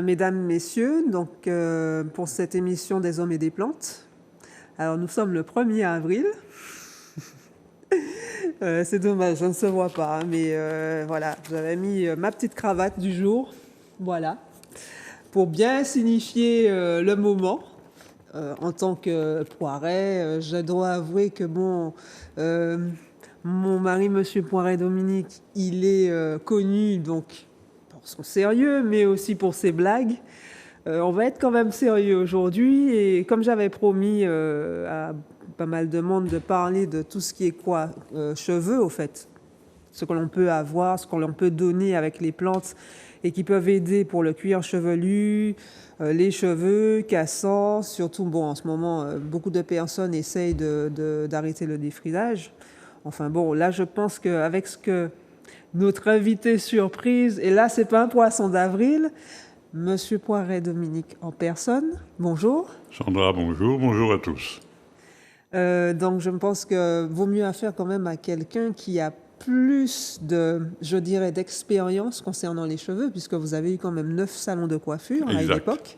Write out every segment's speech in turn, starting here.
Mesdames, Messieurs, donc pour cette émission des hommes et des plantes. Alors nous sommes le 1er avril. C'est dommage, ça ne se voit pas, hein, mais voilà, j'avais mis ma petite cravate du jour, voilà, pour bien signifier le moment. En tant que Poiret, je dois avouer que mon mari, Monsieur Poiret-Dominique, il est connu donc pour son sérieux, mais aussi pour ses blagues. On va être quand même sérieux aujourd'hui, et comme j'avais promis à pas mal de monde de parler de tout ce qui est cheveux, au fait, ce que l'on peut avoir, ce que l'on peut donner avec les plantes et qui peuvent aider pour le cuir chevelu, les cheveux cassants, surtout en ce moment, beaucoup de personnes essayent d'arrêter le défrisage. Enfin bon, là je pense qu'avec ce que notre invité surprise, et là c'est pas un poisson d'avril, Monsieur Poiret-Dominique en personne, bonjour. Sandra, bonjour, bonjour à tous. Donc je pense que vaut mieux affaire quand même à quelqu'un qui a plus d'expérience concernant les cheveux, puisque vous avez eu quand même 9 salons de coiffure à une époque.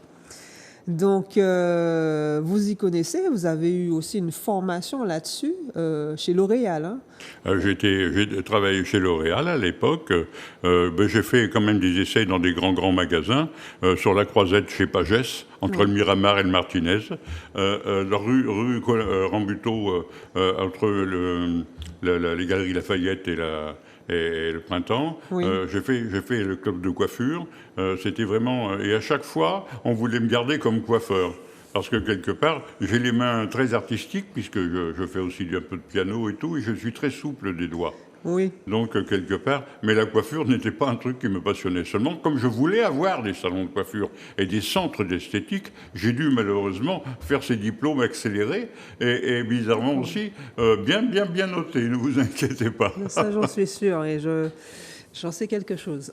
Donc vous y connaissez, vous avez eu aussi une formation là-dessus chez L'Oréal. Hein. J'ai travaillé chez L'Oréal à l'époque. J'ai fait quand même des essais dans des grands magasins, sur la Croisette chez Pagès, entre le Miramar et le Martinez, rue Rambuteau, entre les Galeries Lafayette et le Printemps. Oui. J'ai fait le club de coiffure. C'était vraiment... et à chaque fois, on voulait me garder comme coiffeur. Parce que quelque part, j'ai les mains très artistiques, puisque je fais aussi un peu de piano et tout, et je suis très souple des doigts. Oui. Donc, quelque part, mais la coiffure n'était pas un truc qui me passionnait. Seulement, comme je voulais avoir des salons de coiffure et des centres d'esthétique, j'ai dû malheureusement faire ces diplômes accélérés et bizarrement aussi bien notés, ne vous inquiétez pas. Ça, j'en suis sûre, et j'en sais quelque chose.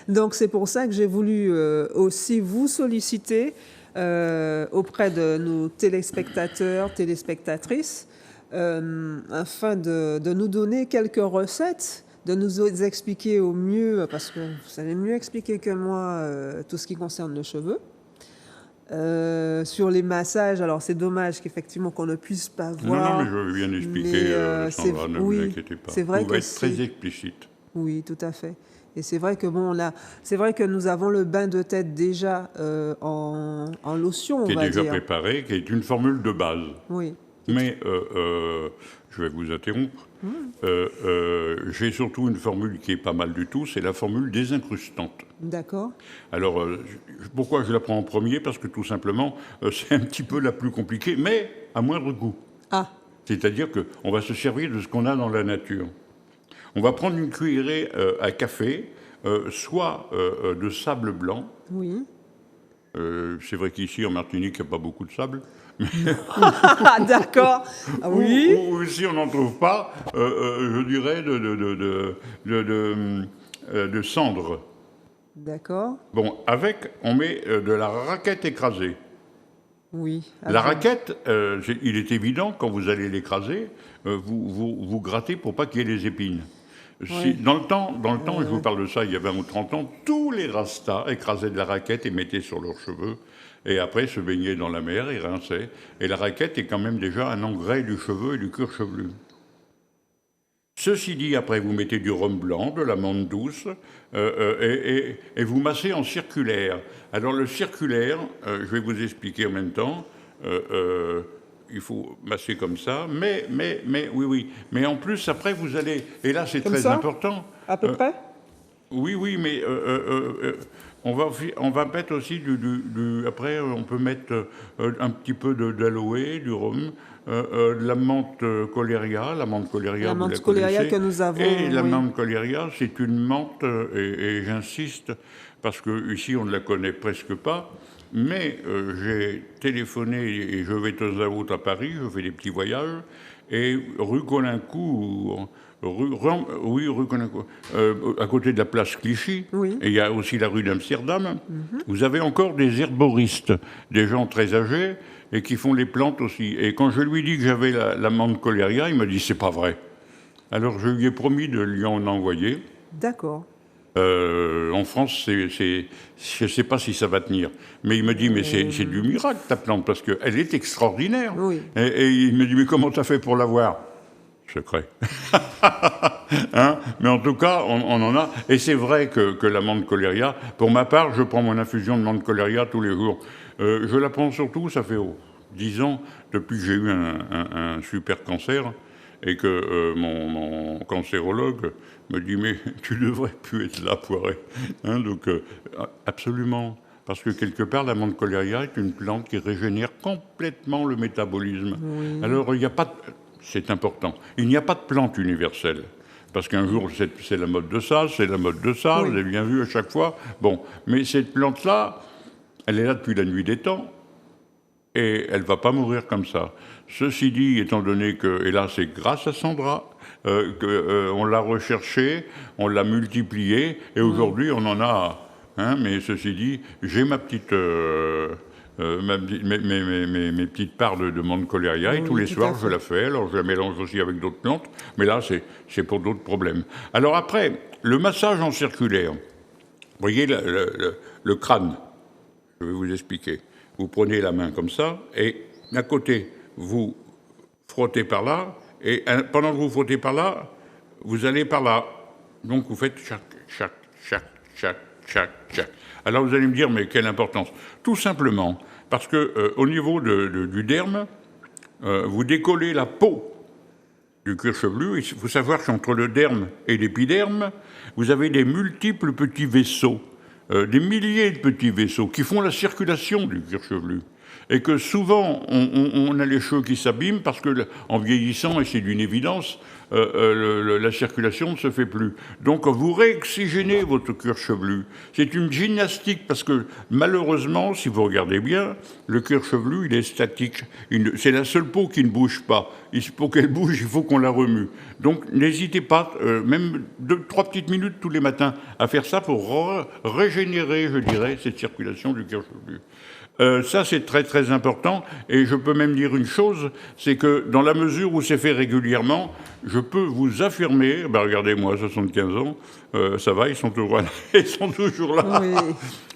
Donc, c'est pour ça que j'ai voulu aussi vous solliciter auprès de nos téléspectateurs, téléspectatrices, afin de nous donner quelques recettes, de nous expliquer au mieux, parce que vous savez mieux expliquer que moi tout ce qui concerne le cheveu. Sur les massages, alors c'est dommage qu'effectivement qu'on ne puisse pas voir. Non, mais je vais bien expliquer, Sandra, ne vous inquiétez pas. C'est vrai que va être très explicite. Oui, tout à fait. Et c'est vrai que c'est vrai que nous avons le bain de tête déjà en lotion, qui est déjà préparé, qui est une formule de base. Oui. Mais je vais vous interrompre. J'ai surtout une formule qui est pas mal du tout, c'est la formule désincrustante. D'accord. Alors, pourquoi je la prends en premier? Parce que tout simplement, c'est un petit peu la plus compliquée, mais à moindre coût. Ah. C'est-à-dire qu'on va se servir de ce qu'on a dans la nature. On va prendre une cuillerée à café, soit de sable blanc. Oui. C'est vrai qu'ici, en Martinique, il n'y a pas beaucoup de sable. D'accord. Oui. Ou si on n'en trouve pas, je dirais de cendre. D'accord. Bon, on met de la raquette écrasée. Oui. La raquette, il est évident, quand vous allez l'écraser, vous grattez pour pas qu'il y ait les épines. Oui. Dans le temps, je vous parle de ça il y a 20 ou 30 ans, tous les rastas écrasaient de la raquette et mettaient sur leurs cheveux. Et après, se baignaient dans la mer et rinçaient. Et la raquette est quand même déjà un engrais du cheveu et du cuir chevelu. Ceci dit, après, vous mettez du rhum blanc, de la menthe douce, et vous massez en circulaire. Alors, le circulaire, je vais vous expliquer en même temps. Il faut masser comme ça, mais oui. Mais en plus, après, vous allez... Et là, c'est très important. À peu près. Oui, mais on va mettre aussi après, on peut mettre un petit peu d'aloe, du rhum, de la menthe coléria. La menthe coléria, la vous menthe la coléria connaissez. que nous avons. Et la menthe coléria, c'est une menthe, et j'insiste, parce que ici on ne la connaît presque pas. Mais j'ai téléphoné, et je vais de temps à autre à Paris, je fais des petits voyages, et rue Colincourt, rue Colincourt, à côté de la place Clichy, oui. Et il y a aussi la rue d'Amsterdam, vous avez encore des herboristes, des gens très âgés, et qui font les plantes aussi. Et quand je lui dis que j'avais la menthe coléria, il m'a dit « c'est pas vrai ». Alors je lui ai promis de lui en envoyer. D'accord. En France, je ne sais pas si ça va tenir. Mais il me dit, mais c'est du miracle, ta plante, parce qu'elle est extraordinaire. Oui. Et il me dit, mais comment tu as fait pour l'avoir? Secret. Hein, mais en tout cas, on en a. Et c'est vrai que la menthe coléria, pour ma part, je prends mon infusion de menthe coléria tous les jours. Je la prends surtout, ça fait 10 ans, depuis que j'ai eu un super cancer, et que mon cancérologue me dit, mais tu devrais plus être là, Poiret. Hein, donc, absolument. Parce que quelque part, la menthe coléria est une plante qui régénère complètement le métabolisme. Oui. Alors, il n'y a pas... C'est important. Il n'y a pas de plante universelle. Parce qu'un jour, c'est la mode de ça, c'est la mode de ça, vous avez bien vu à chaque fois. Bon, mais cette plante-là, elle est là depuis la nuit des temps, et elle ne va pas mourir comme ça. Ceci dit, étant donné que, et là c'est grâce à Sandra, qu'on l'a recherchée, on l'a multipliée, et aujourd'hui on en a. Hein, mais ceci dit, j'ai ma petite... mes petites parts de menthe coléria, et tous les soirs je la fais. Alors je la mélange aussi avec d'autres plantes, mais là c'est pour d'autres problèmes. Alors après, le massage en circulaire, vous voyez le crâne, je vais vous expliquer. Vous prenez la main comme ça, et d'un côté vous frottez par là, et pendant que vous frottez par là, vous allez par là. Donc vous faites chaque. Alors vous allez me dire, mais quelle importance? Tout simplement parce que au niveau du derme, vous décollez la peau du cuir chevelu. Il faut savoir qu'entre le derme et l'épiderme, vous avez des multiples petits vaisseaux, des milliers de petits vaisseaux qui font la circulation du cuir chevelu. Et que souvent, on a les cheveux qui s'abîment parce que, en vieillissant, et c'est d'une évidence, la circulation ne se fait plus. Donc, vous réoxygénez votre cuir chevelu. C'est une gymnastique parce que, malheureusement, si vous regardez bien, le cuir chevelu, il est statique. C'est la seule peau qui ne bouge pas. Pour qu'elle bouge, il faut qu'on la remue. Donc, n'hésitez pas, même 2-3 petites minutes tous les matins, à faire ça pour régénérer, je dirais, cette circulation du cuir chevelu. Ça, c'est très très important. Et je peux même dire une chose, c'est que dans la mesure où c'est fait régulièrement, je peux vous affirmer, regardez-moi, 75 ans, ça va, ils sont toujours là. Oui.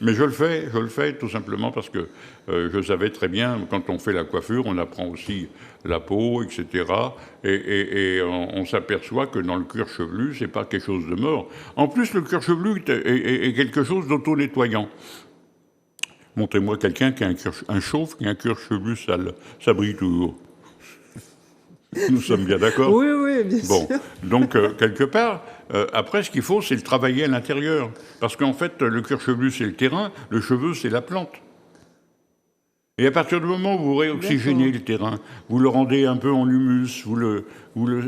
Mais je le fais tout simplement parce que je savais très bien, quand on fait la coiffure, on apprend aussi la peau, etc. Et on s'aperçoit que dans le cuir chevelu, c'est pas quelque chose de mort. En plus, le cuir chevelu est quelque chose d'auto-nettoyant. Montrez-moi quelqu'un qui a un chauve qui a un cuir chevelu sale. Ça brille toujours. Nous sommes bien d'accord? Oui, bien sûr. Donc, quelque part, après, ce qu'il faut, c'est le travailler à l'intérieur. Parce qu'en fait, le cuir chevelu, c'est le terrain, le cheveu, c'est la plante. Et à partir du moment où vous réoxygénez le terrain, vous le rendez un peu en humus, vous le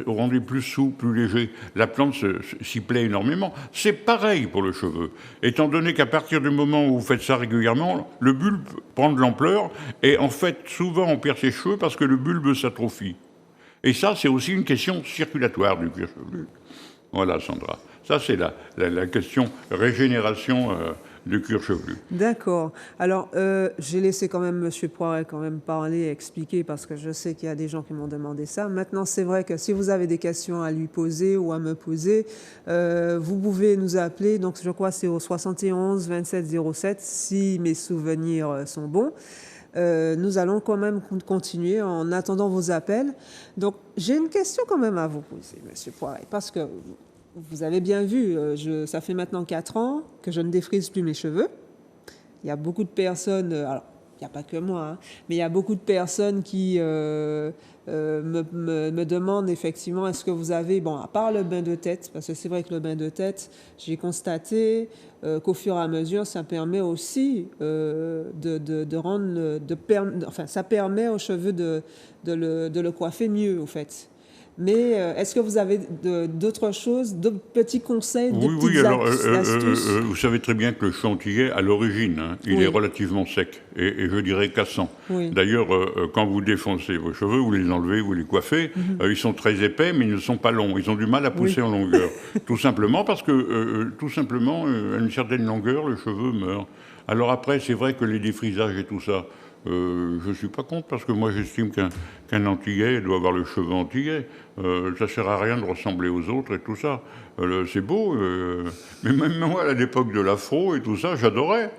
rendez plus souple, plus léger, la plante s'y plaît énormément. C'est pareil pour le cheveu. Étant donné qu'à partir du moment où vous faites ça régulièrement, le bulbe prend de l'ampleur, et en fait, souvent on perd ses cheveux parce que le bulbe s'atrophie. Et ça, c'est aussi une question circulatoire du cuir chevelu. Voilà, Sandra. Ça, c'est la question régénération du cuir chevelu. D'accord. Alors, j'ai laissé quand même M. Poiret parler et expliquer parce que je sais qu'il y a des gens qui m'ont demandé ça. Maintenant, c'est vrai que si vous avez des questions à lui poser ou à me poser, vous pouvez nous appeler. Donc, je crois que c'est au 71 27 07, si mes souvenirs sont bons. Nous allons quand même continuer en attendant vos appels. Donc, j'ai une question quand même à vous poser, M. Poiret, parce que vous avez bien vu, ça fait maintenant 4 ans que je ne défrise plus mes cheveux. Il y a beaucoup de personnes, alors il n'y a pas que moi, hein, mais il y a beaucoup de personnes qui me demandent effectivement, est-ce que vous avez, à part le bain de tête, parce que c'est vrai que le bain de tête, j'ai constaté qu'au fur et à mesure, ça permet aussi ça permet aux cheveux de le coiffer mieux, au fait. Mais est-ce que vous avez d'autres choses, d'autres petits conseils, petites astuces? Vous savez très bien que le chantilly, à l'origine, il est relativement sec et je dirais cassant. Oui. D'ailleurs, quand vous défoncez vos cheveux, vous les enlevez, vous les coiffez, ils sont très épais, mais ils ne sont pas longs. Ils ont du mal à pousser en longueur. Tout simplement parce que, à une certaine longueur, le cheveu meurt. Alors après, c'est vrai que les défrisages et tout ça, je ne suis pas contre, parce que moi j'estime qu'un Antillais doit avoir le cheveu antillais. Ça ne sert à rien de ressembler aux autres et tout ça. C'est beau, mais même moi, à l'époque de l'afro et tout ça, j'adorais.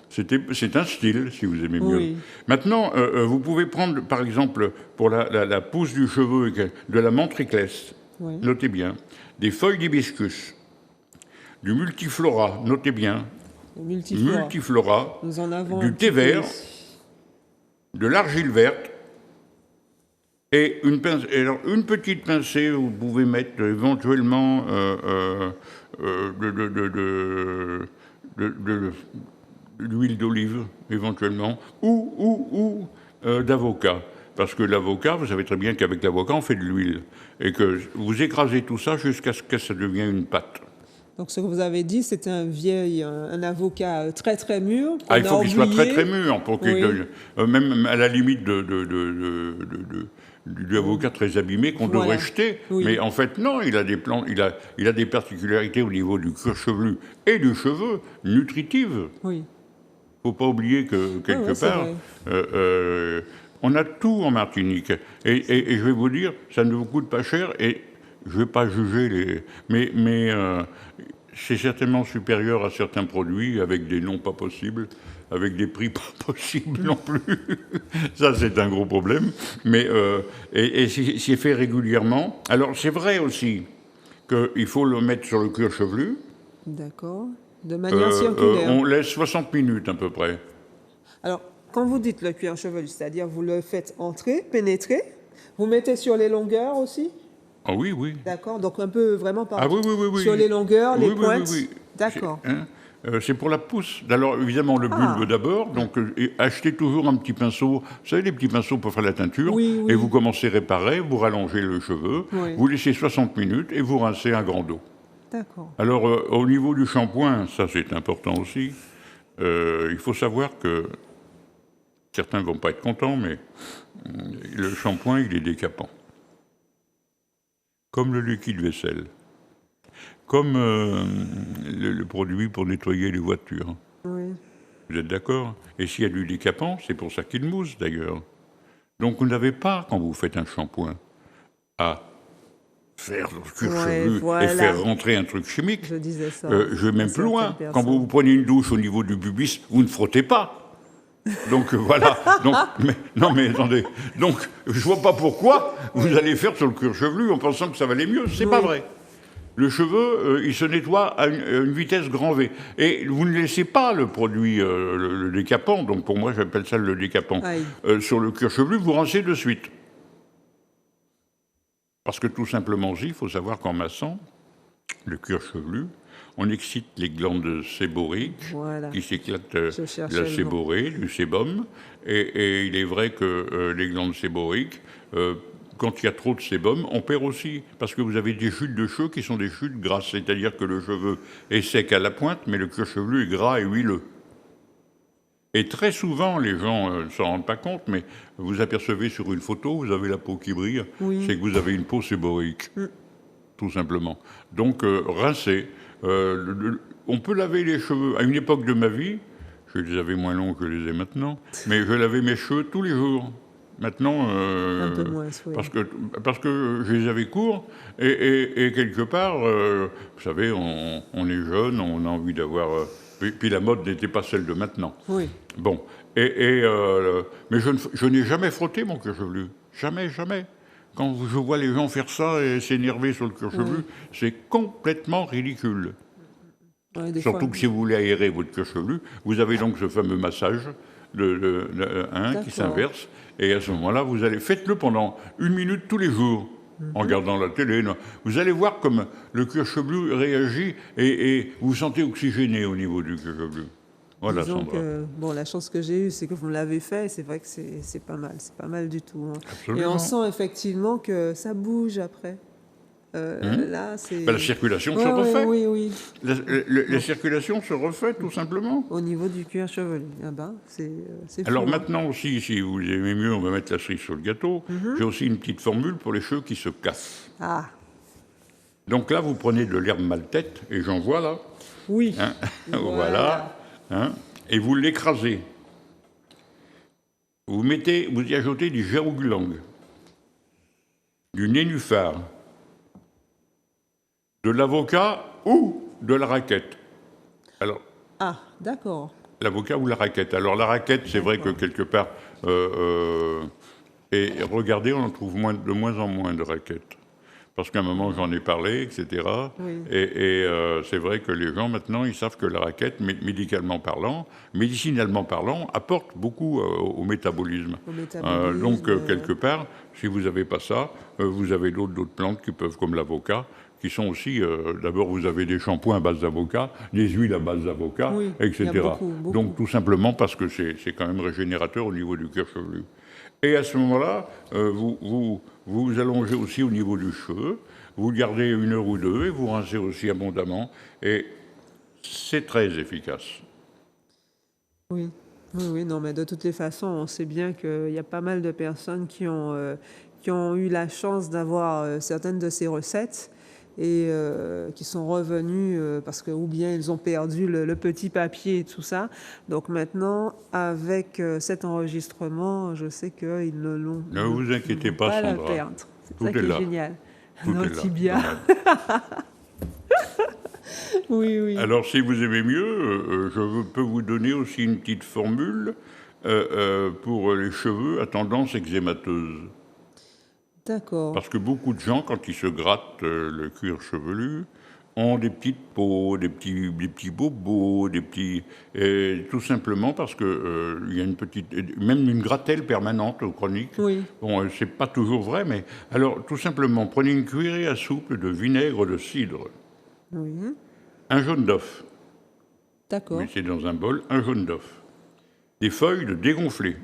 C'est un style, si vous aimez mieux. Oui. Maintenant, vous pouvez prendre, par exemple, pour la pousse du cheveu, de la mentriclès, Oui. notez bien, des feuilles d'hibiscus, du multiflora, notez bien, Multiflora. multiflora, Nous en avons un du petit thé peu vert, ici. de l'argile verte, et alors, une petite pincée, vous pouvez mettre éventuellement de l'huile d'olive, éventuellement, ou d'avocat. Parce que l'avocat, vous savez très bien qu'avec l'avocat, on fait de l'huile. Et que vous écrasez tout ça jusqu'à ce que ça devienne une pâte. Donc, ce que vous avez dit, c'était un avocat très très mûr. Ah, il qu'on faut a qu'il soit très oublié. très mûr, pour qu'il Oui. même à la limite du avocat très abîmé qu'on Voilà. devrait jeter. Oui. Mais en fait, non, il a des particularités au niveau du cuir chevelu et du cheveu, nutritives. Oui. Il ne faut pas oublier que, quelque ouais, c'est part, on a tout en Martinique. Et je vais vous dire, ça ne vous coûte pas cher, et je ne vais pas juger les... Mais c'est certainement supérieur à certains produits, avec des noms pas possibles, avec des prix pas possibles non plus. Ça, c'est un gros problème. Mais et c'est fait régulièrement. Alors, c'est vrai aussi qu'il faut le mettre sur le cuir chevelu. D'accord. De manière circulaire. On laisse 60 minutes à peu près. Alors, quand vous dites le cuir chevelu, c'est-à-dire vous le faites entrer, pénétrer, vous mettez sur les longueurs aussi? Ah oui, oui. D'accord. Donc, un peu vraiment par Ah oui, oui, oui, oui. sur les longueurs, les Oui, oui, pointes. oui, oui. D'accord. C'est pour la pousse. Alors, évidemment, le bulbe d'abord. Donc, achetez toujours un petit pinceau. Vous savez, les petits pinceaux pour faire la teinture. Oui, oui. Et vous commencez à réparer, vous rallongez le cheveu, Oui. vous laissez 60 minutes et vous rincez un grand d'eau. D'accord. Alors, au niveau du shampoing, ça c'est important aussi. Il faut savoir que certains ne vont pas être contents, mais le shampoing, il est décapant. Comme le liquide vaisselle. Comme le produit pour nettoyer les voitures. Oui. Vous êtes d'accord? Et s'il y a du décapant, c'est pour ça qu'il mousse d'ailleurs. Donc vous n'avez pas, quand vous faites un shampoing, à faire le cuir chevelu voilà. et faire rentrer un truc chimique. Je disais ça. Je vais même plus loin. Certaines Quand vous prenez une douche au niveau du pubis, vous ne frottez pas. Donc voilà. Donc, mais attendez. Donc je vois pas pourquoi vous allez faire sur le cuir chevelu en pensant que ça va aller mieux. C'est pas vrai. Le cheveu, il se nettoie à une vitesse grand V. Et vous ne laissez pas le produit, le décapant, donc pour moi j'appelle ça le décapant, sur le cuir chevelu, vous rincez de suite. Parce que tout simplement aussi, il faut savoir qu'en massant le cuir chevelu, on excite les glandes séboriques qui s'éclatent la séborrhée, du sébum. Et il est vrai que les glandes séboriques, quand il y a trop de sébum, on perd aussi. Parce que vous avez des chutes de cheveux qui sont des chutes grasses. C'est-à-dire que le cheveu est sec à la pointe, mais le cuir chevelu est gras et huileux. Et très souvent, les gens ne s'en rendent pas compte, mais vous apercevez sur une photo, vous avez la peau qui brille, c'est que vous avez une peau séborique, tout simplement. Donc, rincez. On peut laver les cheveux. À une époque de ma vie, je les avais moins longs que je les ai maintenant, mais je lavais mes cheveux tous les jours. Maintenant, un peu moins, oui. parce que je les avais courts, et quelque part, vous savez, on est jeune, on a envie d'avoir... Puis la mode n'était pas celle de maintenant. Oui. Bon, mais je n'ai jamais frotté mon cuir chevelu. Jamais, jamais. Quand je vois les gens faire ça et s'énerver sur le cuir chevelu, c'est complètement ridicule. Ouais, surtout que si vous voulez aérer votre cuir chevelu, vous avez donc ce fameux massage qui s'inverse. Et à ce moment-là, faites-le pendant 1 minute tous les jours. En regardant la télé, vous allez voir comme le cuir chevelu réagit et vous vous sentez oxygéné au niveau du cuir chevelu. Voilà, disons Sandra. La chance que j'ai eue, c'est que vous me l'avez fait, et c'est vrai que c'est pas mal du tout. Hein. Absolument. Et on sent effectivement que ça bouge après. Là, c'est... La circulation se refait. Oui. La circulation se refait, tout simplement. Au niveau du cuir chevelu, c'est Alors fou, maintenant aussi, si vous aimez mieux, on va mettre la cerise sur le gâteau. J'ai aussi une petite formule pour les cheveux qui se cassent. Ah. Donc là, vous prenez de l'herbe maltête, et j'en vois là. Oui. Voilà. Et vous l'écrasez. Vous y ajoutez du jaouglang, du nénuphar, de l'avocat ou de la raquette. Alors, Ah, d'accord. l'avocat ou la raquette. Alors la raquette, c'est vrai que quelque part, et regardez, on en trouve de moins en moins de raquettes. Parce qu'à un moment, j'en ai parlé, etc. Oui. Et c'est vrai que les gens, maintenant, ils savent que la raquette, médicinalement parlant, apporte beaucoup au métabolisme. Au métabolisme. Donc, quelque part, si vous n'avez pas ça, vous avez d'autres plantes qui peuvent, comme l'avocat, qui sont aussi, d'abord, vous avez des shampoings à base d'avocat, des huiles à base d'avocat, Oui, etc. il y a beaucoup. Donc, tout simplement parce que c'est quand même régénérateur au niveau du cuir chevelu. Et à ce moment-là, vous allongez aussi au niveau du cheveu, vous le gardez 1 heure ou 2 et vous rincez aussi abondamment. Et c'est très efficace. Oui. Oui, non, mais de toutes les façons, on sait bien qu'il y a pas mal de personnes qui ont eu la chance d'avoir certaines de ces recettes et qui sont revenus parce que ou bien ils ont perdu le petit papier et tout ça. Donc maintenant, avec cet enregistrement, je sais qu'ils ne l'ont Ne vous ils inquiétez vont pas, pas la Sandra. perdre. C'est Tout ça est qui est là. génial. Tout Nos est là. tibias. Oui, oui. Alors, si vous aimez mieux, je peux vous donner aussi une petite formule pour les cheveux à tendance eczémateuse. D'accord. Parce que beaucoup de gens, quand ils se grattent le cuir chevelu, ont des petites peaux, des petits bobos, tout simplement parce que il y a même une gratelle permanente chronique. Oui. Bon, c'est pas toujours vrai, mais alors tout simplement, prenez une cuillerée à soupe de vinaigre de cidre, Oui. un jaune d'œuf, D'accord. mettez dans un bol un jaune d'œuf, des feuilles de dégonflé.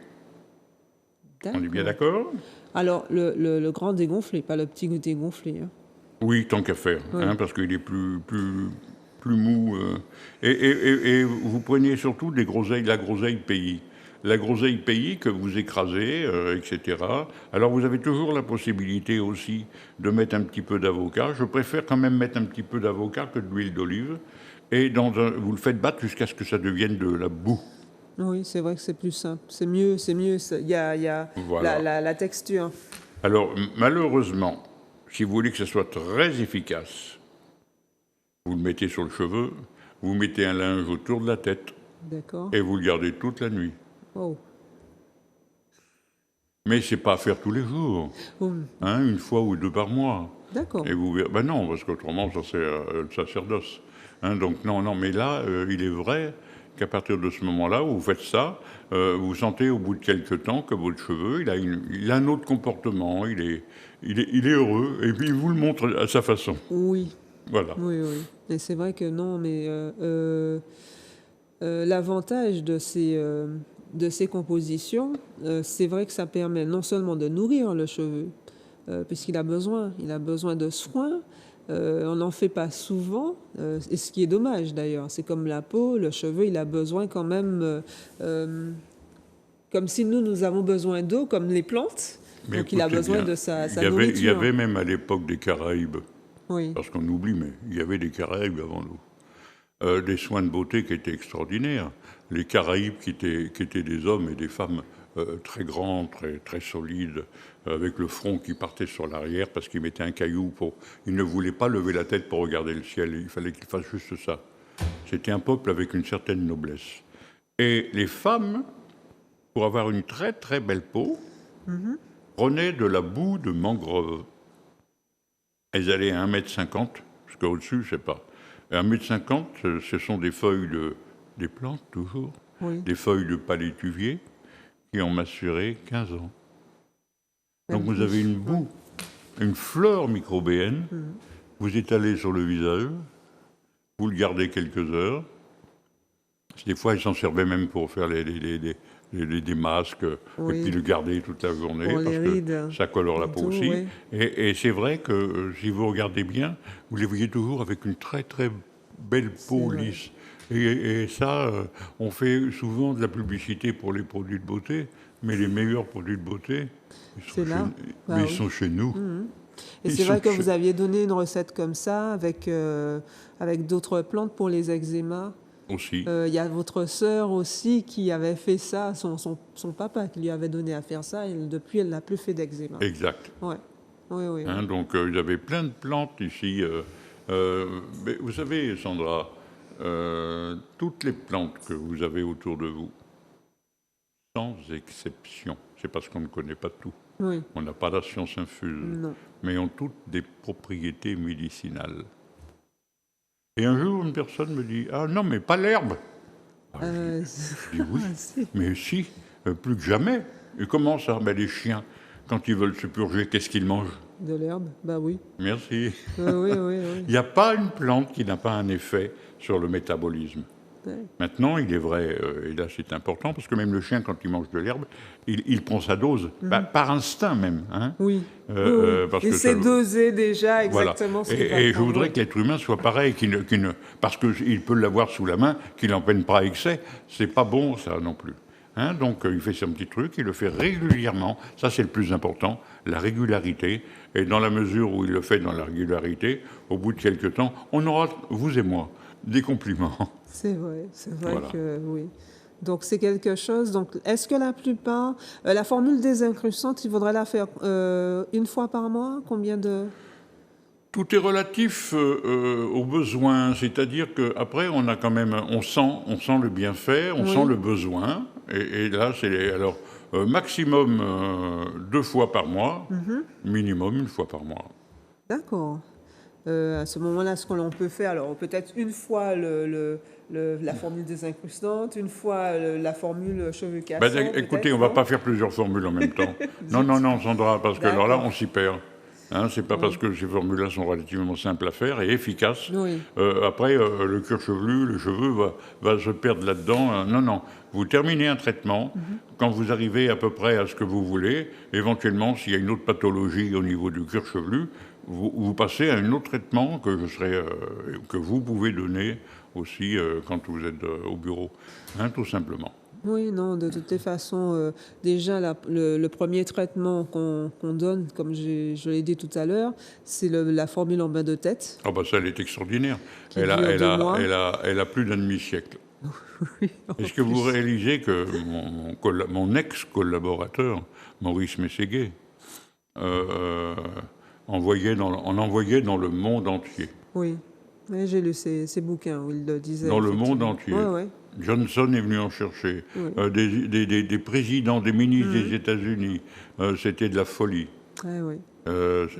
On est bien D'accord. d'accord? Alors, le grand dégonflé, pas le petit dégonflé. Hein. Oui, tant qu'à faire, Oui. hein, parce qu'il est plus mou. Et vous prenez surtout la groseille pays. La groseille pays que vous écrasez, etc. Alors vous avez toujours la possibilité aussi de mettre un petit peu d'avocat. Je préfère quand même mettre un petit peu d'avocat que de l'huile d'olive. Et vous le faites battre jusqu'à ce que ça devienne de la boue. Oui, c'est vrai que c'est plus simple. C'est mieux, c'est mieux. Il y a Voilà. la texture. Alors malheureusement, si vous voulez que ce soit très efficace, vous le mettez sur le cheveu, vous mettez un linge autour de la tête D'accord. et vous le gardez toute la nuit. Oh. Mais c'est pas à faire tous les jours, Oh. hein, 1 fois ou 2 par mois. D'accord. Et vous verrez, ben non, parce qu'autrement ça c'est le sacerdoce. Hein, donc non, mais là, il est vrai qu'à partir de ce moment-là où vous faites ça, vous sentez au bout de quelques temps que votre cheveu, il a un autre comportement, il est heureux, et puis il vous le montre à sa façon. Oui. Voilà. Oui, oui. Et c'est vrai que non, mais l'avantage de ces compositions, c'est vrai que ça permet non seulement de nourrir le cheveu, puisqu'il a besoin de soins. On n'en fait pas souvent, et ce qui est dommage d'ailleurs. C'est comme la peau, le cheveu, il a besoin quand même, comme si nous avons besoin d'eau, comme les plantes. Mais Donc il a écoutez besoin bien, de sa il y nourriture. avait même à l'époque des Caraïbes, Oui, parce qu'on oublie, mais il y avait des Caraïbes avant nous. Des soins de beauté qui étaient extraordinaires. Les Caraïbes qui étaient des hommes et des femmes très grands, très solides, avec le front qui partait sur l'arrière parce qu'ils mettaient un caillou Ils ne voulaient pas lever la tête pour regarder le ciel, il fallait qu'ils fassent juste ça. C'était un peuple avec une certaine noblesse. Et les femmes, pour avoir une très très belle peau, prenaient de la boue de mangrove. Elles allaient à 1,50 m, parce qu'au-dessus, je sais pas. 1,50 m, ce sont des feuilles des plantes, toujours, oui. des feuilles de palétuvier qui ont maturé 15 ans. Donc Même vous avez plus. une boue, une fleur microbéenne, vous étalez sur le visage, vous le gardez quelques heures. Des fois, ils s'en servaient même pour faire des masques, Oui. et puis le garder toute la journée, Pour parce les que rides. ça colore la peau Tout, aussi. oui. Et c'est vrai que si vous regardez bien, vous les voyez toujours avec une très très belle peau vrai. lisse. Et ça, on fait souvent de la publicité pour les produits de beauté, mais les meilleurs produits de beauté, C'est là. Bah mais oui. ils sont chez nous. Et Ils c'est vrai sont que chez- vous aviez donné une recette comme ça avec d'autres plantes pour les eczémas. aussi. Il y a votre sœur aussi qui avait fait ça, son papa qui lui avait donné à faire ça, et depuis, elle n'a plus fait d'eczéma. Exact. Ouais. Oui, oui, oui. Hein, donc, ils avaient plein de plantes ici. Mais vous savez, Sandra, toutes les plantes que vous avez autour de vous, sans exception, c'est parce qu'on ne connaît pas tout. Oui. On n'a pas la science infuse, Non. mais ont toutes des propriétés médicinales. Et un jour, une personne me dit: ah non, mais pas l'herbe. Ah, je dis oui, Si. mais si, plus que jamais. Et comment ça? Ben, les chiens, quand ils veulent se purger, qu'est-ce qu'ils mangent? De l'herbe, bah oui. Merci. Oui, oui, oui. Oui. Il n'y a pas une plante qui n'a pas un effet sur le métabolisme. Ouais. Maintenant, il est vrai, et là c'est important, parce que même le chien, quand il mange de l'herbe, il prend sa dose, par instinct même. Hein. Oui. Parce Et que c'est ça- dosé déjà Voilà. exactement ce qu'il va Et je prendre, voudrais oui. que l'être humain soit pareil, parce qu'il peut l'avoir sous la main, qu'il n'en peine pas excès. C'est pas bon, ça non plus. Hein, donc il fait son petit truc, il le fait régulièrement. Ça, c'est le plus important, la régularité. Et dans la mesure où il le fait dans la régularité, au bout de quelques temps, on aura, vous et moi, des compliments. C'est vrai Voilà. que oui. Donc c'est quelque chose. Donc est-ce que la plupart, la formule désincrustante, il faudrait la faire une fois par mois? Combien de... Tout est relatif aux besoins, c'est-à-dire qu'après, on a quand même, on sent le bienfait, on Oui. sent le besoin, et là, c'est alors maximum 2 fois par mois, minimum 1 fois par mois. D'accord. À ce moment-là, ce que l'on peut faire, alors peut-être une fois la formule désincrustante, une fois la formule cheveux cassants. Ben, écoutez, on ne va pas faire plusieurs formules en même temps. Non, Sandra, parce que alors là, on s'y perd. Hein, c'est pas parce que ces formules-là sont relativement simples à faire et efficaces. Oui. Après, le cuir chevelu, le cheveu va se perdre là-dedans. Non. Vous terminez un traitement. Quand vous arrivez à peu près à ce que vous voulez, éventuellement, s'il y a une autre pathologie au niveau du cuir chevelu, vous passez à un autre traitement que vous pouvez donner aussi quand vous êtes au bureau, hein, tout simplement. Oui, non, de toutes les façons, déjà, le premier traitement qu'on donne, comme je l'ai dit tout à l'heure, c'est la formule en bain de tête. Ah bah ça, elle est extraordinaire. Qui dure 2 mois. Elle a plus d'un demi-siècle. Oui, Est-ce que vous réalisez que mon ex-collaborateur, Maurice Mességuet, en envoyait dans le monde entier? oui. Oui, j'ai lu ces bouquins où il le disait. Dans le monde effectivement. entier. Ouais, ouais. Johnson est venu en chercher. Oui. Des présidents, des ministres des États-Unis. C'était de la folie. Ouais, oui.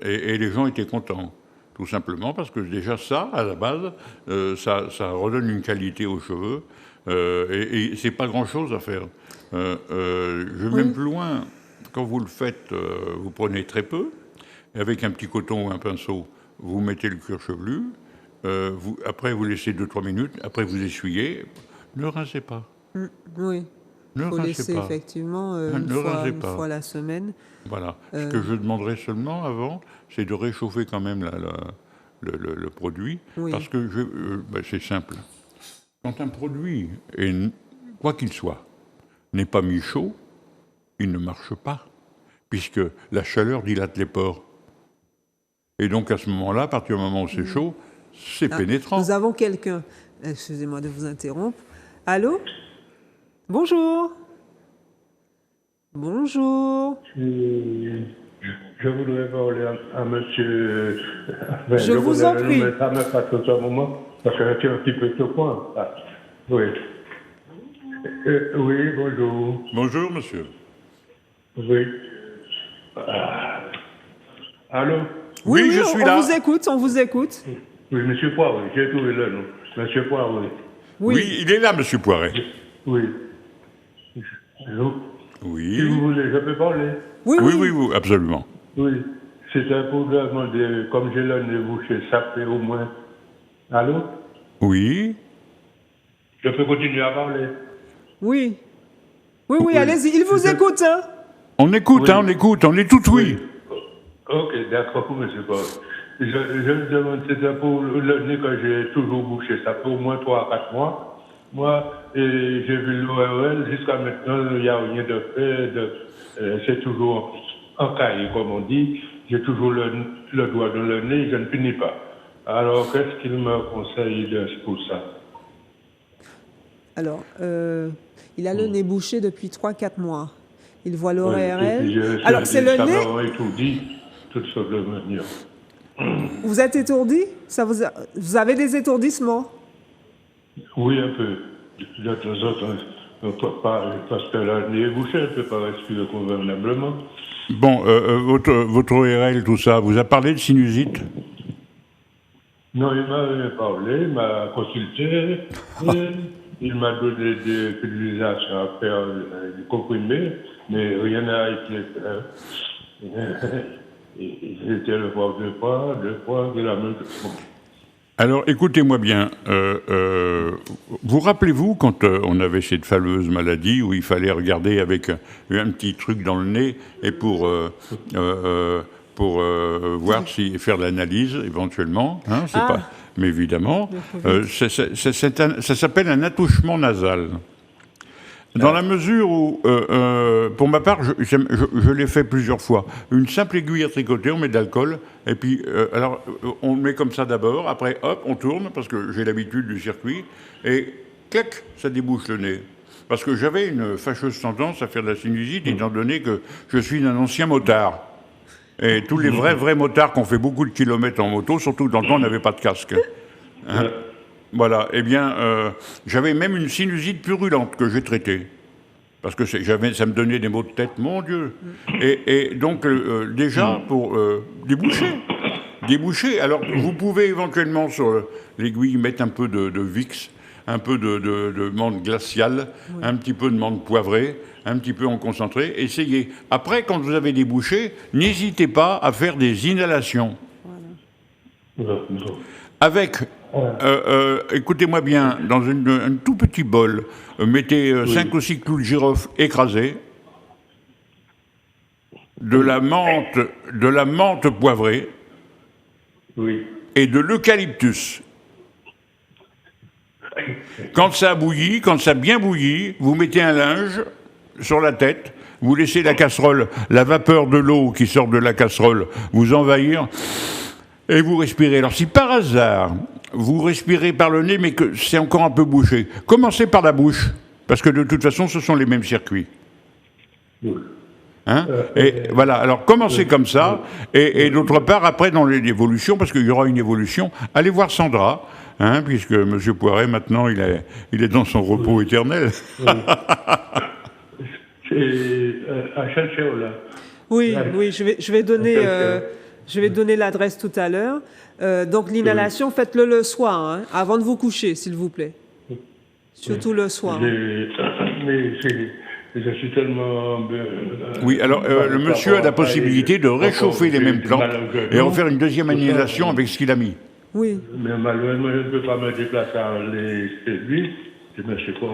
Et les gens étaient contents. Tout simplement parce que déjà ça, à la base, ça redonne une qualité aux cheveux. Et c'est pas grand-chose à faire. Je vais même plus loin. Quand vous le faites, vous prenez très peu. Et avec un petit coton ou un pinceau, vous mettez le cuir chevelu. Après, vous laissez 2-3 minutes. Après, vous essuyez. Ne rincez pas. Oui. Ne Il faut rincez laisser pas. effectivement Ne rincez pas. fois la semaine. Voilà. Ce que je demanderais seulement avant, c'est de réchauffer quand même le produit. Oui. Parce que c'est simple. Quand un produit, quoi qu'il soit, n'est pas mis chaud, il ne marche pas. Puisque la chaleur dilate les pores. Et donc à ce moment-là, à partir du moment où c'est chaud, c'est pénétrant. Nous avons quelqu'un. Excusez-moi de vous interrompre. Allô? Bonjour. Bonjour. Je voudrais parler à monsieur. Je vous en prie. Mais ça me passe au ce moment, parce que je suis un petit peu sur point. Ah, oui. Oui, bonjour. Bonjour, monsieur. Oui. Allô? Oui, je suis là. On vous écoute. Oui, monsieur Poiré, j'ai trouvé le nom. Monsieur Poiré. Oui, il est là, monsieur Poiret. Oui. Oui. Si vous voulez, je peux parler. Oui, absolument. Oui. C'était pour demander, comme j'ai le nez bouché, ça fait au moins. Allô? Oui. Je peux continuer à parler. Oui. Oui, allez-y. Il vous écoute, hein? On écoute, Oui. on écoute, on est tout oui. Ok, d'accord, monsieur Paul. Je me demande, c'était pour le nez que j'ai toujours bouché. Ça fait au moins 3 à 4 mois. Moi, j'ai vu l'ORL. Jusqu'à maintenant, il n'y a rien de fait. C'est toujours en cahier, comme on dit. J'ai toujours le doigt dans le nez, je ne finis pas. Alors, qu'est-ce qu'il me conseille pour ça? Alors, il a le nez bouché depuis 3-4 mois. Il voit Oui, l'ORL. Alors, c'est le ça nez. m'a étourdi, toute cette manière. Vous êtes étourdi? Vous avez des étourdissements? Oui, un peu. De temps en temps, on ne peut pas, parce que le nez est bouché, on ne peut pas respirer convenablement. Bon, votre ORL, tout ça, vous a parlé de sinusite? Non, il m'a parlé, il m'a consulté, et il m'a donné des utilisations à faire, des comprimés, mais rien n'a été fait. J'étais le voir deux fois, de la même chose. Alors, écoutez-moi bien. Vous rappelez-vous quand on avait cette fameuse maladie où il fallait regarder avec un petit truc dans le nez et pour voir si faire l'analyse éventuellement, hein, c'est pas, mais évidemment, ça s'appelle un attouchement nasal. Dans la mesure où, pour ma part, je l'ai fait plusieurs fois. Une simple aiguille à tricoter, on met de l'alcool, et puis, alors, on le met comme ça d'abord, après, hop, on tourne, parce que j'ai l'habitude du circuit, et clac, ça débouche le nez. Parce que j'avais une fâcheuse tendance à faire de la sinusite, étant donné que je suis un ancien motard. Et tous les vrais motards qui ont fait beaucoup de kilomètres en moto, surtout dans le temps, on n'avait pas de casque. Hein. Voilà, eh bien, j'avais même une sinusite purulente que j'ai traitée. Parce que ça me donnait des maux de tête, mon Dieu. Et donc, déjà, pour déboucher. Alors, vous pouvez éventuellement sur l'aiguille mettre un peu de Vicks, un peu de menthe glaciale, un petit peu de menthe poivrée, un petit peu en concentré. Essayez. Après, quand vous avez débouché, n'hésitez pas à faire des inhalations. Non. Avec, écoutez-moi bien, dans un tout petit bol, mettez 5 ou 6 clous de girofle écrasés, de la menthe poivrée Oui. et de l'eucalyptus. Quand ça bouillit, quand ça a bien bouilli, vous mettez un linge sur la tête, vous laissez la casserole, la vapeur de l'eau qui sort de la casserole vous envahir. Et vous respirez. Alors si par hasard, vous respirez par le nez, mais que c'est encore un peu bouché, commencez par la bouche, parce que de toute façon, ce sont les mêmes circuits. Oui. Hein et voilà, alors commencez comme ça, et d'autre part, après dans l'évolution, parce qu'il y aura une évolution, allez voir Sandra, hein, puisque M. Poiret, maintenant, il est dans son repos éternel. C'est à Chalchéola. Oui, je vais donner... Je vais donner l'adresse tout à l'heure. Donc, l'inhalation, faites-le le soir, hein, avant de vous coucher, s'il vous plaît. Surtout le soir. Mais je suis tellement... Oui, alors le monsieur a la possibilité de réchauffer les mêmes plantes et en faire une deuxième inhalation avec ce qu'il a mis. Oui. Mais malheureusement, je ne peux pas me déplacer à lui. Je ne sais pas.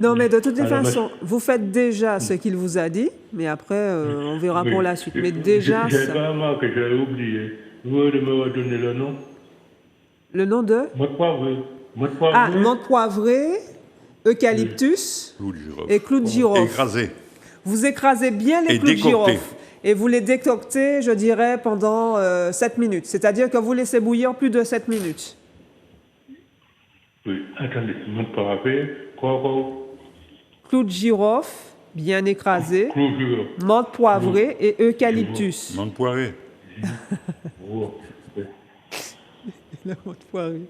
Non, mais de toutes les façons, vous faites déjà ce qu'il vous a dit, mais après, on verra pour la suite. Mais déjà, je n'ai pas remarqué, j'avais oublié. Vous pouvez me redonner le nom? Le nom de? Menthe poivrée. Ah, menthe poivrée, eucalyptus et clous de girofle. Écrasé. Vous écrasez bien les clous de girofle. Et vous les décoctez, je dirais, pendant 7 minutes. C'est-à-dire que vous laissez bouillir plus de 7 minutes. Oui, attendez, menthe poivrée, quoi? Clous de girofle, bien écrasé, menthe poivrée et eucalyptus. Menthe poivrée. La menthe poivrée.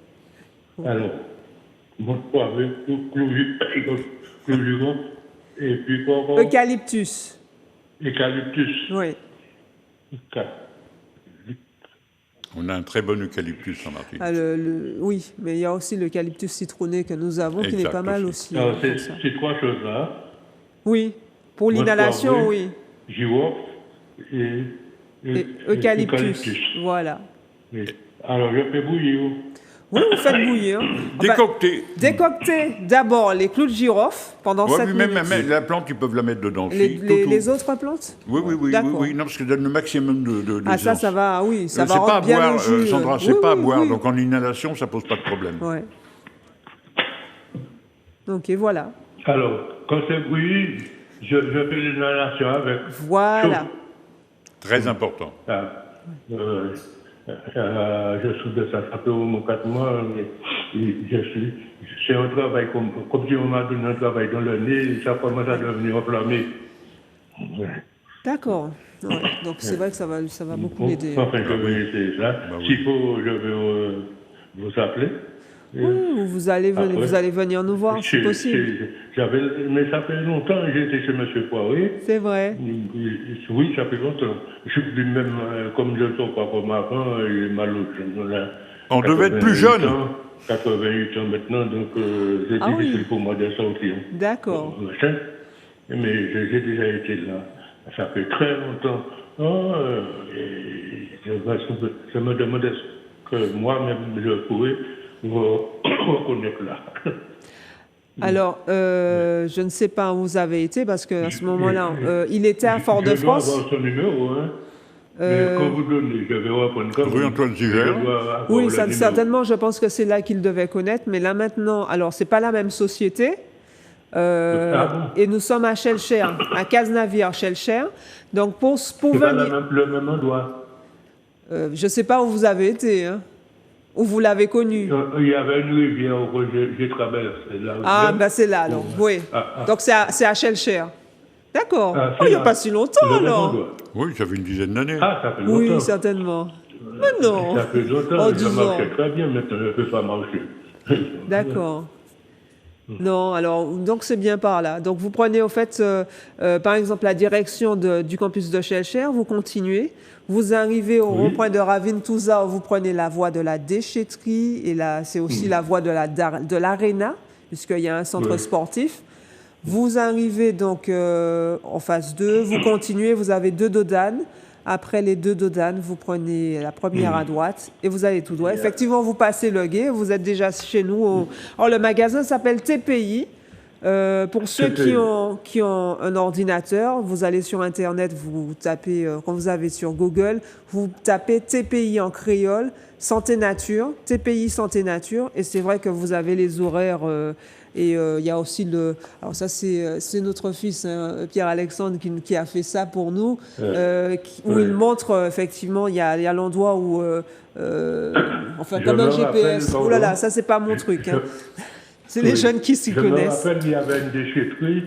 Alors, menthe poivrée, clous de girofle, et puis quoi? Eucalyptus. Eucalyptus. Oui. On a un très bon eucalyptus en Martinique. Ah, oui, mais il y a aussi l'eucalyptus citronné que nous avons, qui est pas mal aussi. Alors, c'est 3 choses là. Oui, pour l'inhalation, oui. Girofle et eucalyptus. Voilà. Oui. Alors, je fais bouillir. Oui, vous faites bouillir. Décocter. Décocter d'abord les clous de girofle pendant 7 minutes. Même la plante, ils peuvent la mettre dedans. Les autres plantes? Oui, non, parce que ça donne le maximum de ah, ça va, oui, ça va rendre bien boire, le jus. Sandra, c'est pas à boire, donc en inhalation, ça pose pas de problème. Ouais. Ok, voilà. Alors, quand c'est bouilli, je fais l'inhalation avec. Voilà. Chaud. Très important. Je soude ça, ça fait au moins 4 mois, mais C'est un travail comme si on m'a donné un travail dans le nez, ça commence à devenir enflammé. Ouais. D'accord. Ouais. Donc c'est vrai que ça va beaucoup l'aider. Enfin, je vais essayer ça. S'il faut, je vais vous appeler. Oui, vous allez venir nous voir, si possible. Mais ça fait longtemps que j'étais chez M. Poiré. C'est vrai. Oui, ça fait longtemps. Je suis plus même, comme je ne sors pas comme avant, il est mal au genou. On devait être plus jeune. 88 ans maintenant, donc c'est difficile pour moi de sortir. D'accord. Mais j'ai déjà été là. Ça fait très longtemps. Je me demande est-ce que moi-même je pourrais vous reconnaître là. Alors, je ne sais pas où vous avez été parce qu'à ce moment-là, il était à Fort-de-France. Je dois avoir son numéro, hein. Mais quand vous donnez, je vais reprendre. Rue Antoine Ziger. Oui, certainement, je pense que c'est là qu'il devait connaître. Mais là maintenant, alors, c'est pas la même société. Et nous sommes à Shellcher, à Cazenavire, Shellcher. Donc, pour venir. Pas le même endroit. Je ne sais pas où vous avez été, hein. Où vous l'avez connu. Il y avait une rivière où j'ai traversé. Ben c'est là, donc, oui. Donc, c'est à Shellcher. D'accord. Il n'y a pas si longtemps, alors. Oui, ça fait une dizaine d'années. Ça fait longtemps. Oui, certainement. Mais non. Ça fait longtemps, ça marchait très bien, maintenant, je ne peux pas marcher. D'accord. Non, alors, donc c'est bien par là. Donc, vous prenez, au fait, par exemple, la direction du campus de Shellcher, vous continuez, vous arrivez au rond-point de Ravine-Touza, où vous prenez la voie de la déchetterie, et là, c'est aussi la voie de l'aréna, puisqu'il y a un centre sportif. Vous arrivez donc en phase 2, vous continuez, vous avez 2 dodanes. Après les 2 dodanes, vous prenez la première à droite et vous allez tout droit. Effectivement, vous passez le gué, vous êtes déjà chez nous. Alors, le magasin s'appelle TPI. Pour ceux qui ont un ordinateur, vous allez sur Internet, vous tapez, quand vous avez sur Google, vous tapez TPI en créole, Santé Nature, TPI Santé Nature, et c'est vrai que vous avez les horaires. Et il y a aussi alors ça c'est notre fils, hein, Pierre-Alexandre, qui a fait ça pour nous, où il montre effectivement, il y a l'endroit où, enfin comme un GPS. Oh là là, ça c'est pas mon truc. Hein. C'est les jeunes qui s'y connaissent. Je me rappelle, il y avait une déchetterie.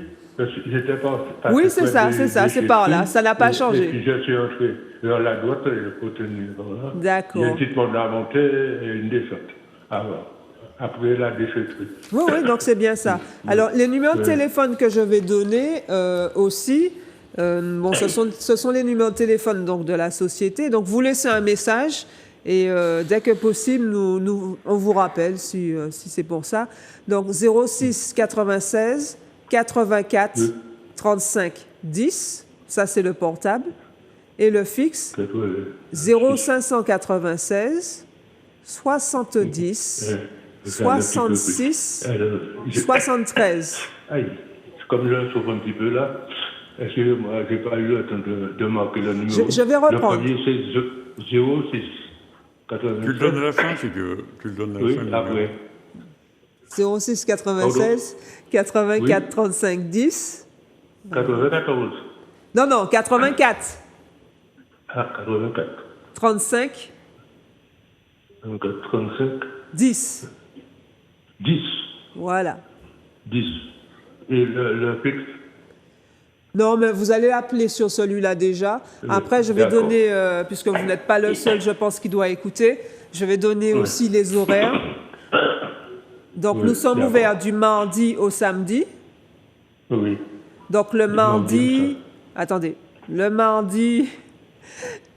J'étais pas oui, c'est ça, c'est par là. Ça n'a pas changé. Et puis je suis entré vers la droite et je continue. D'accord. Il y a une petite porte à monter et une descente. Après la déchetterie. Oui, donc c'est bien ça. Alors, les numéros de téléphone que je vais donner aussi, ce sont les numéros de téléphone donc, de la société. Donc, vous laissez un message et dès que possible, on vous rappelle si c'est pour ça. Donc, 06 96 84 35 10, ça c'est le portable. Et le fixe, 0596 70 66 73. Aïe, comme je souffre un petit peu là, excusez-moi, je n'ai pas eu le temps de marquer le numéro. Je vais reprendre. Le premier, c'est 06 96. Tu le donnes à la fin, si tu veux. Tu le donnes à la fin. Oui, après. 06 96 84 35 10. 94. Non, 84. 84. 35. 35. 10. 10. Voilà. 10. Et le fixe? Non, mais vous allez appeler sur celui-là déjà. Après, je vais donner, puisque vous n'êtes pas le seul, je pense, qui doit écouter, je vais donner aussi les horaires. Donc, nous sommes ouverts du mardi au samedi. Oui. Donc, le mardi, le mardi,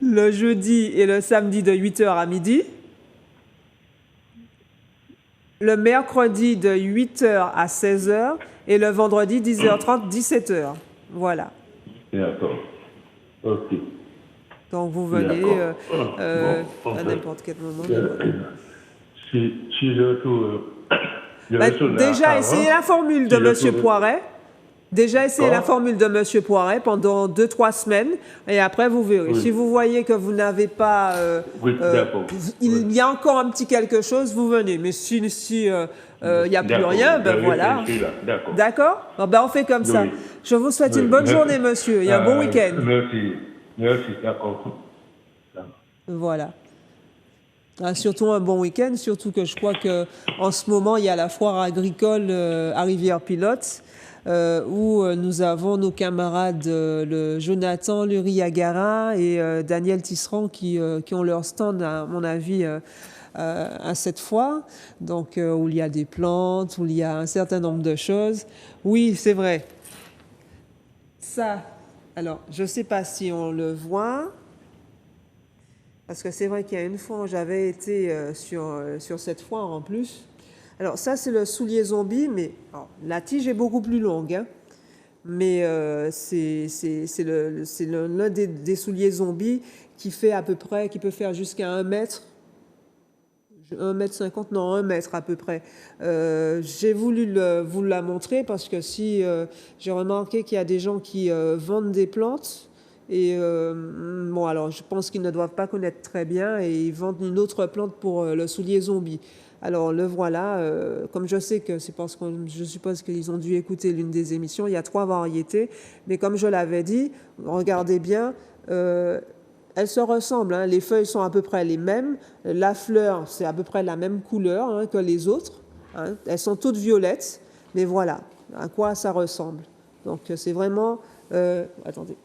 le jeudi et le samedi de 8h à midi. Le mercredi de 8h à 16h et le vendredi 10h30, 17h. Voilà. D'accord. OK. Donc vous venez à n'importe quel moment. Si je trouve... déjà, essayez la formule de M. Poiret. Déjà, essayez la formule de M. Poiret pendant 2-3 semaines et après, vous verrez. Si vous voyez que vous n'avez pas... il y a encore un petit quelque chose, vous venez. Mais si il n'y a plus rien, ben voilà. D'accord. On fait comme ça. Je vous souhaite une bonne journée, monsieur, et un bon week-end. Merci, d'accord. Voilà. Ah, surtout un bon week-end, surtout que je crois qu'en ce moment, il y a la foire agricole à Rivière-Pilote, où nous avons nos camarades le Jonathan Luriagara et Daniel Tisserand qui ont leur stand, à mon avis, à cette foire, donc où il y a des plantes, où il y a un certain nombre de choses. Oui, c'est vrai. Ça, alors, je ne sais pas si on le voit. Parce que c'est vrai qu'il y a une fois, j'avais été sur cette foire en plus. Alors ça, c'est le soulier zombie, mais alors, la tige est beaucoup plus longue. Hein, mais c'est l'un des souliers zombies qui fait à peu près, qui peut faire jusqu'à 1 mètre. 1,50 m, non, 1 mètre à peu près. J'ai voulu vous la montrer parce que si j'ai remarqué qu'il y a des gens qui vendent des plantes. Et bon, alors je pense qu'ils ne doivent pas connaître très bien et ils vendent une autre plante pour le soulier zombie. Alors le voilà, comme je sais que c'est parce que je suppose qu'ils ont dû écouter l'une des émissions, il y a 3 variétés, mais comme je l'avais dit, regardez bien, elles se ressemblent, hein, les feuilles sont à peu près les mêmes, la fleur c'est à peu près la même couleur hein, que les autres, hein, elles sont toutes violettes, mais voilà à quoi ça ressemble. Donc c'est vraiment... attendez.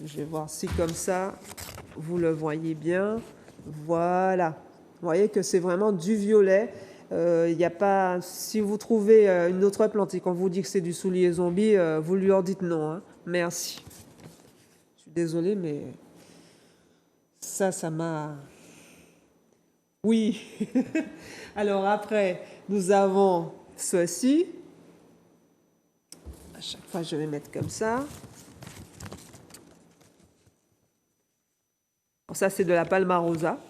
Je vais voir si comme ça, vous le voyez bien. Voilà. Vous voyez que c'est vraiment du violet. Il n'y a pas... Si vous trouvez une autre plante et qu'on vous dit que c'est du soulier zombie, vous lui en dites non. Hein. Merci. Je suis désolée, mais ça m'a... Oui. Alors après, nous avons ceci. À chaque fois, je vais mettre comme ça. Ça, c'est de la palmarosa.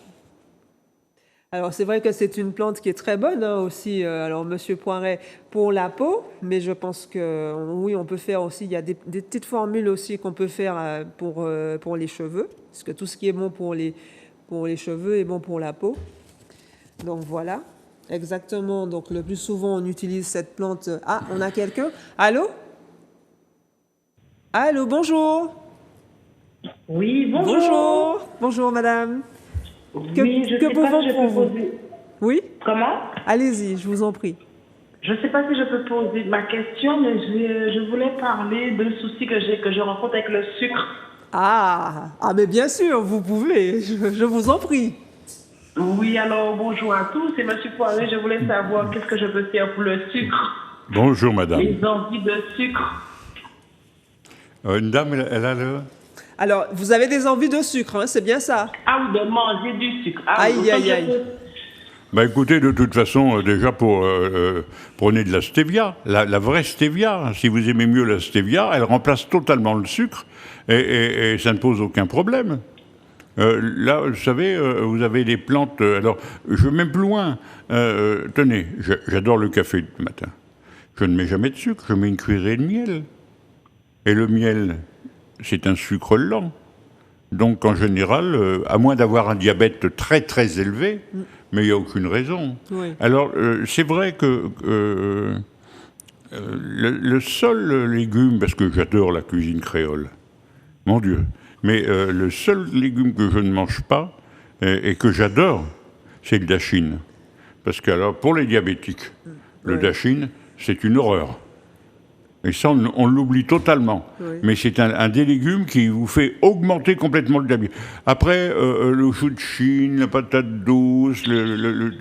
Alors, c'est vrai que c'est une plante qui est très bonne hein, aussi, alors Monsieur Poiret, pour la peau, mais je pense que oui, on peut faire aussi, il y a des petites formules aussi qu'on peut faire pour les cheveux, parce que tout ce qui est bon pour les cheveux est bon pour la peau. Donc voilà, exactement. Donc le plus souvent, on utilise cette plante. Ah, on a quelqu'un? Allô? Allô, bonjour. Oui, bonjour. Bonjour. Bonjour, madame. Oui, je sais pas si je peux poser... Oui? Comment? Allez-y, je vous en prie. Je ne sais pas si je peux poser ma question, mais je voulais parler d'un souci que je rencontre avec le sucre. Ah, mais bien sûr, vous pouvez. Je vous en prie. Oui, alors bonjour à tous. C'est Monsieur Poiret. Je voulais savoir qu'est-ce que je peux faire pour le sucre. Bonjour, madame. Les envies de sucre. Une dame, elle a le... Alors, vous avez des envies de sucre, hein, c'est bien ça? Ah oui, de manger du sucre. Ah, aïe, oui, aïe, aïe. Bah écoutez, de toute façon, déjà prenez de la stevia, la vraie stevia. Si vous aimez mieux la stevia, elle remplace totalement le sucre et ça ne pose aucun problème. Là, vous savez, vous avez des plantes... alors, je vais même plus loin. Tenez, j'adore le café du matin. Je ne mets jamais de sucre, je mets une cuillerée de miel. Et le miel, c'est un sucre lent. Donc, en général, à moins d'avoir un diabète très, très élevé, mais il n'y a aucune raison. Oui. Alors, c'est vrai que le seul légume, parce que j'adore la cuisine créole, mon Dieu, mais le seul légume que je ne mange pas et que j'adore, c'est le dachine. Parce que, alors, pour les diabétiques, le dachine, c'est une horreur. Et ça, on l'oublie totalement. Oui. Mais c'est un des légumes qui vous fait augmenter complètement le diabète. Après, le chou de Chine, la patate douce,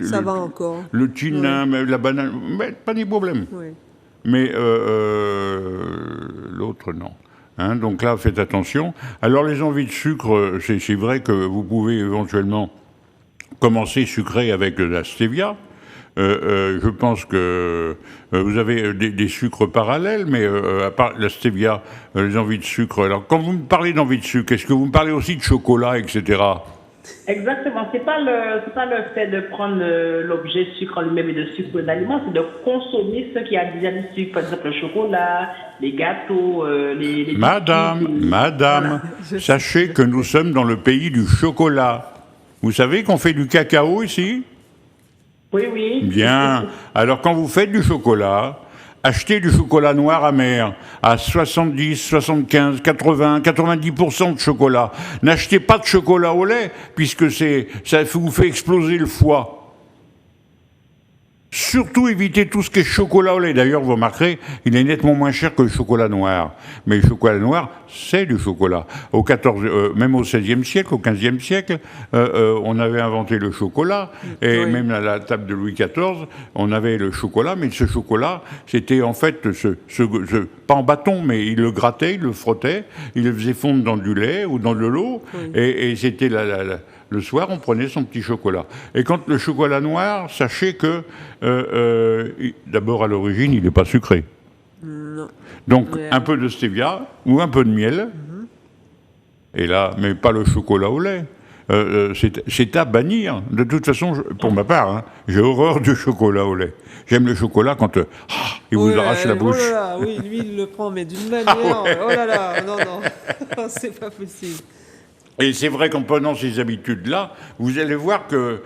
ça va encore. Le thym, la banane, mais pas de problème. Oui. Mais l'autre, non. Hein, donc là, faites attention. Alors, les envies de sucre, c'est vrai que vous pouvez éventuellement commencer sucré avec de la stevia. Je pense que vous avez des sucres parallèles, mais à part la stevia, les envies de sucre. Alors, quand vous me parlez d'envie de sucre, est-ce que vous me parlez aussi de chocolat, etc. Exactement. C'est pas le fait de prendre l'objet sucre en lui-même et de sucre d'aliment, c'est de consommer ce qui a déjà du sucre. Par exemple, le chocolat, les gâteaux, les Madame, voilà. Sachez que nous sommes dans le pays du chocolat. Vous savez qu'on fait du cacao ici ? Oui, oui. Bien. Alors, quand vous faites du chocolat, Achetez du chocolat noir amer à 70, 75, 80, 90% de chocolat. N'achetez pas de chocolat au lait, puisque ça vous fait exploser le foie. Surtout évitez tout ce qui est chocolat au lait. D'ailleurs, vous remarquerez, il est nettement moins cher que le chocolat noir. Mais le chocolat noir, c'est du chocolat. Même au XVIe siècle, au XVe siècle, on avait inventé le chocolat. Et même à la table de Louis XIV, on avait le chocolat. Mais ce chocolat, c'était en fait, pas en bâton, mais il le grattait, il le frottait, il le faisait fondre dans du lait ou dans de l'eau. Et c'était le soir, on prenait son petit chocolat. Et quand le chocolat noir, sachez que, d'abord à l'origine, il n'est pas sucré. Non. Donc un peu de stevia ou un peu de miel. Et là, mais pas le chocolat au lait. C'est à bannir. De toute façon, pour ma part, hein, j'ai horreur du chocolat au lait. J'aime le chocolat quand il vous arrache la bouche. Oh là là, oui, lui, il le prend, mais d'une manière... Oh là là, non, c'est pas possible. Et c'est vrai qu'en prenant ces habitudes-là, vous allez voir que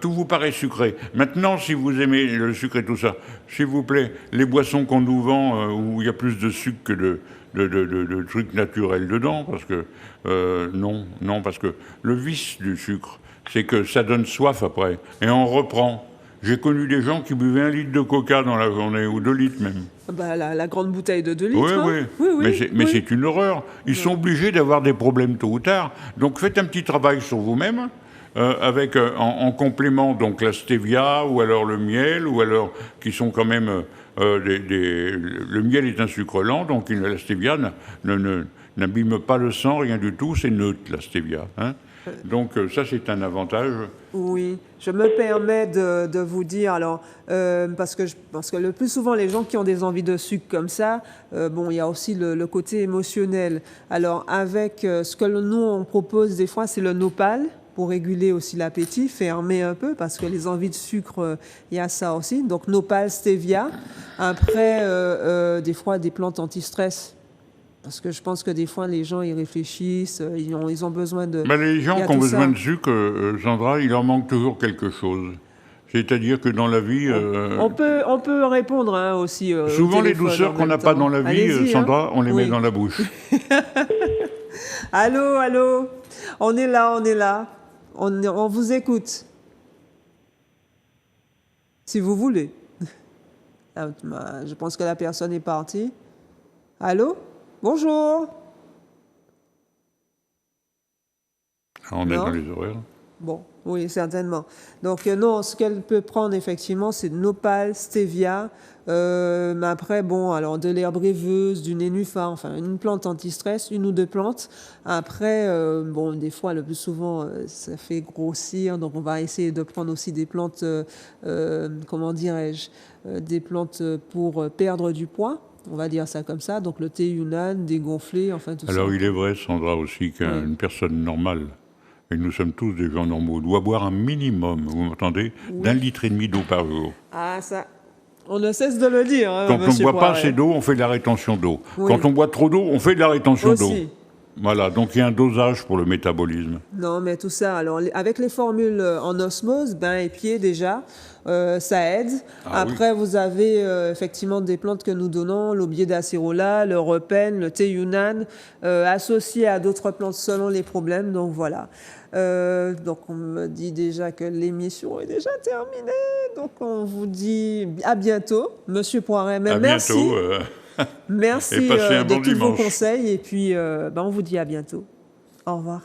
tout vous paraît sucré. Maintenant, si vous aimez le sucre et tout ça, s'il vous plaît, les boissons qu'on nous vend où il y a plus de sucre que de trucs naturels dedans, parce que non, parce que le vice du sucre, c'est que ça donne soif après, et on reprend. J'ai connu des gens qui buvaient 1 litre de coca dans la journée, ou 2 litres même. Bah, la grande bouteille de 2 litres. Oui. Mais c'est une horreur. Ils sont obligés d'avoir des problèmes tôt ou tard. Donc faites un petit travail sur vous-même, avec en complément donc la stevia, ou alors le miel, ou alors qui sont quand même... le miel est un sucre lent, donc la stevia n'abîme pas le sang, rien du tout, c'est neutre la stevia. Hein. Donc ça c'est un avantage. Oui, je me permets de vous dire, alors, parce que le plus souvent, les gens qui ont des envies de sucre comme ça, il y a aussi le côté émotionnel. Alors, avec ce que nous, on propose des fois, c'est le nopal, pour réguler aussi l'appétit, fermer un peu, parce que les envies de sucre, il y a ça aussi. Donc, nopal, stevia. Après, des fois, des plantes anti-stress. Parce que je pense que des fois, les gens, ils réfléchissent, ils ont besoin de... Les gens qui ont besoin de sucre, Sandra, il leur manque toujours quelque chose. C'est-à-dire que dans la vie... On peut répondre aussi. Souvent, les douceurs qu'on n'a pas dans la vie, Sandra, on les met dans la bouche. Allô. On est là. On vous écoute. Si vous voulez. Je pense que la personne est partie. Allô? Bonjour. On est dans les horaires. Bon, oui, certainement. Donc non, ce qu'elle peut prendre effectivement, c'est nopal, stevia, mais après, alors de l'herbe rêveuse, du nénuphar, enfin une plante anti-stress, 1 ou 2 plantes. Après, des fois, le plus souvent, ça fait grossir, donc on va essayer de prendre aussi des plantes, des plantes pour perdre du poids. On va dire ça comme ça, donc le thé Yunnan, dégonflé, enfin tout ça. Alors il est vrai, Sandra, aussi qu'une personne normale, et nous sommes tous des gens normaux, doit boire un minimum, vous m'entendez, d'1,5 litre d'eau par jour. Ah ça, on ne cesse de le dire. Quand on ne boit pas assez d'eau, on fait de la rétention d'eau. Oui. Quand on boit trop d'eau, on fait de la rétention d'eau. Voilà, donc il y a un dosage pour le métabolisme. Non, mais tout ça, alors avec les formules en osmose, bain et pied déjà, ça aide. Après, vous avez effectivement des plantes que nous donnons, l'aubier d'acérola, le repène, le thé Yunnan, associé à d'autres plantes selon les problèmes. Donc voilà. Donc on me dit déjà que l'émission est déjà terminée. Donc on vous dit à bientôt, Monsieur Poiret. Mais merci. Bientôt. Merci de tous vos conseils et puis on vous dit à bientôt. Au revoir.